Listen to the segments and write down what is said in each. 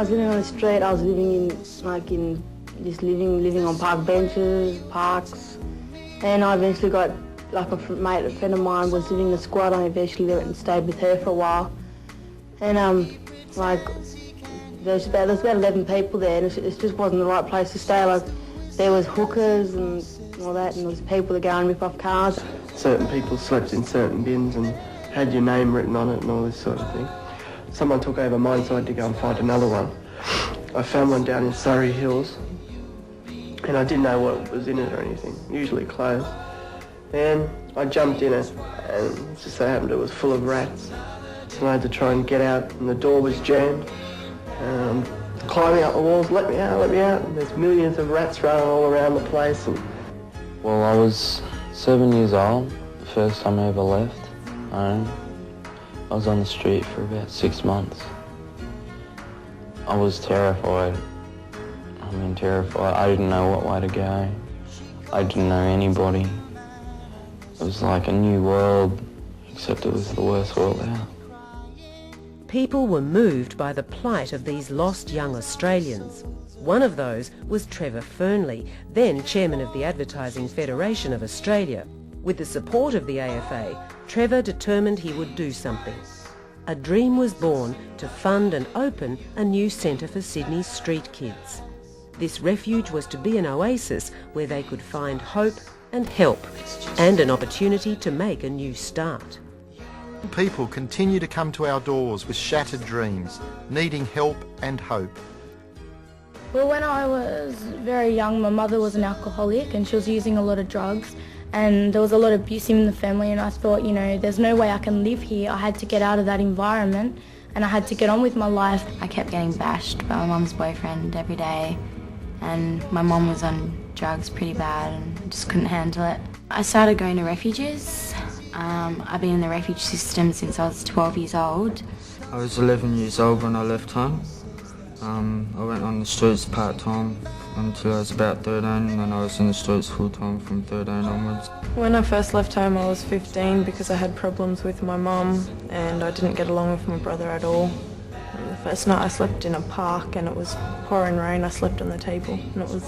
was living on the street, I was living living on park benches, parks, and I eventually got, like a friend of mine was living in the squad, and I eventually went and stayed with her for a while. And there's about 11 people there, and it just wasn't the right place to stay. Like, there was hookers and all that, and there was people that go and rip off cars. Certain people slept in certain bins and had your name written on it and all this sort of thing. Someone took over mine, so I had to go and find another one. I found one down in Surrey Hills, and I didn't know what was in it or anything, usually clothes. And I jumped in it, and just so happened it was full of rats. And I had to try and get out, and the door was jammed. Climbing up the walls, let me out, and there's millions of rats running all around the place. Well, I was 7 years old, the first time I ever left home. I was on the street for about 6 months. I was terrified. Terrified. I didn't know what way to go. I didn't know anybody. It was like a new world, except it was the worst world out. People were moved by the plight of these lost young Australians. One of those was Trevor Fernley, then chairman of the Advertising Federation of Australia. With the support of the AFA, Trevor determined he would do something. A dream was born to fund and open a new centre for Sydney's street kids. This refuge was to be an oasis where they could find hope and help, and an opportunity to make a new start. People continue to come to our doors with shattered dreams, needing help and hope. Well, when I was very young, my mother was an alcoholic and she was using a lot of drugs, and there was a lot of abuse in the family, and I thought, there's no way I can live here. I had to get out of that environment and I had to get on with my life. I kept getting bashed by my mum's boyfriend every day, and my mum was on drugs pretty bad and I just couldn't handle it. I started going to refuges. I've been in the refuge system since I was 12 years old. I was 11 years old when I left home. I went on the streets part-time until I was about 13, and then I was in the streets full-time from 13 onwards. When I first left home I was 15 because I had problems with my mum and I didn't get along with my brother at all. And the first night I slept in a park and it was pouring rain. I slept on the table and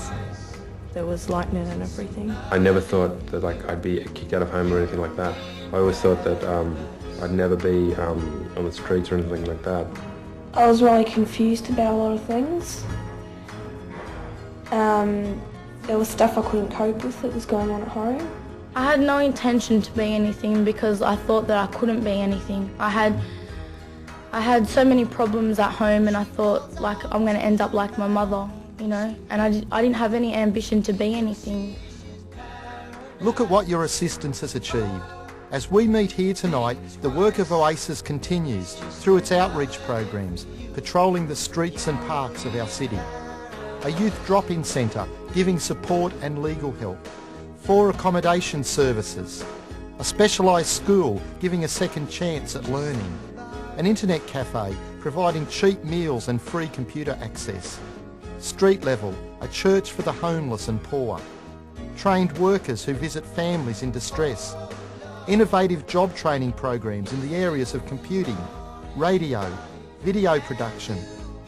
there was lightning and everything. I never thought that I'd be kicked out of home or anything like that. I always thought that I'd never be on the streets or anything like that. I was really confused about a lot of things. There was stuff I couldn't cope with that was going on at home. I had no intention to be anything because I thought that I couldn't be anything. I had so many problems at home, and I thought, I'm going to end up like my mother, and I didn't have any ambition to be anything. Look at what your assistance has achieved. As we meet here tonight, the work of Oasis continues through its outreach programs, patrolling the streets and parks of our city. A youth drop-in centre giving support and legal help. 4 accommodation services. A specialised school giving a second chance at learning. An internet cafe providing cheap meals and free computer access. Street level, a church for the homeless and poor. Trained workers who visit families in distress. Innovative job training programs in the areas of computing, radio, video production,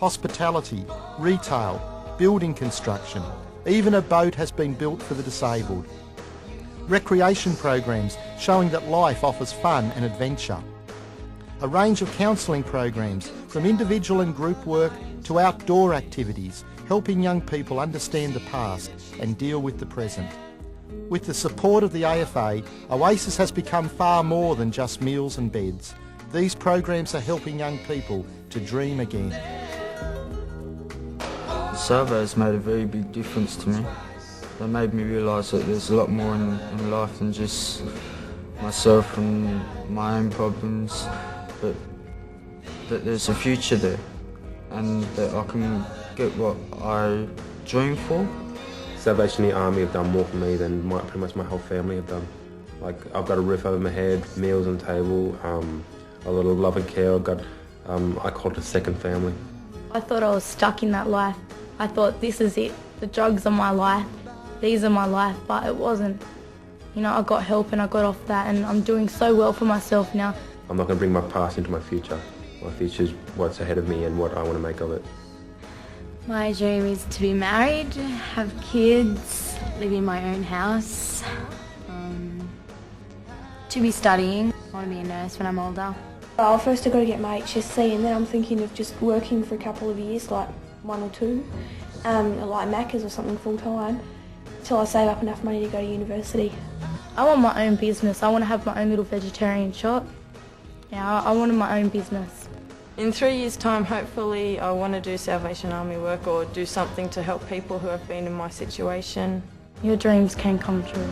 hospitality, retail, building construction. Even a boat has been built for the disabled. Recreation programs showing that life offers fun and adventure. A range of counselling programs from individual and group work to outdoor activities, helping young people understand the past and deal with the present. With the support of the AFA, Oasis has become far more than just meals and beds. These programs are helping young people to dream again. The surveys made a very big difference to me. They made me realise that there's a lot more in life than just myself and my own problems, but that there's a future there and that I can get what I dream for. Salvation Army have done more for me than pretty much my whole family have done. I've got a roof over my head, meals on the table, a lot of love and care. I call it a second family. I thought I was stuck in that life. I thought, this is it. The drugs are my life. These are my life, but it wasn't. I got help and I got off that, and I'm doing so well for myself now. I'm not going to bring my past into my future. My future is what's ahead of me and what I want to make of it. My dream is to be married, have kids, live in my own house, to be studying. I want to be a nurse when I'm older. Well, first I've got to get my HSC, and then I'm thinking of just working for a couple of years, like 1 or 2, like Macca's or something full-time, till I save up enough money to go to university. I want my own business. I want to have my own little vegetarian shop. Yeah, I wanted my own business. In 3 years' time, hopefully, I want to do Salvation Army work or do something to help people who have been in my situation. Your dreams can come true.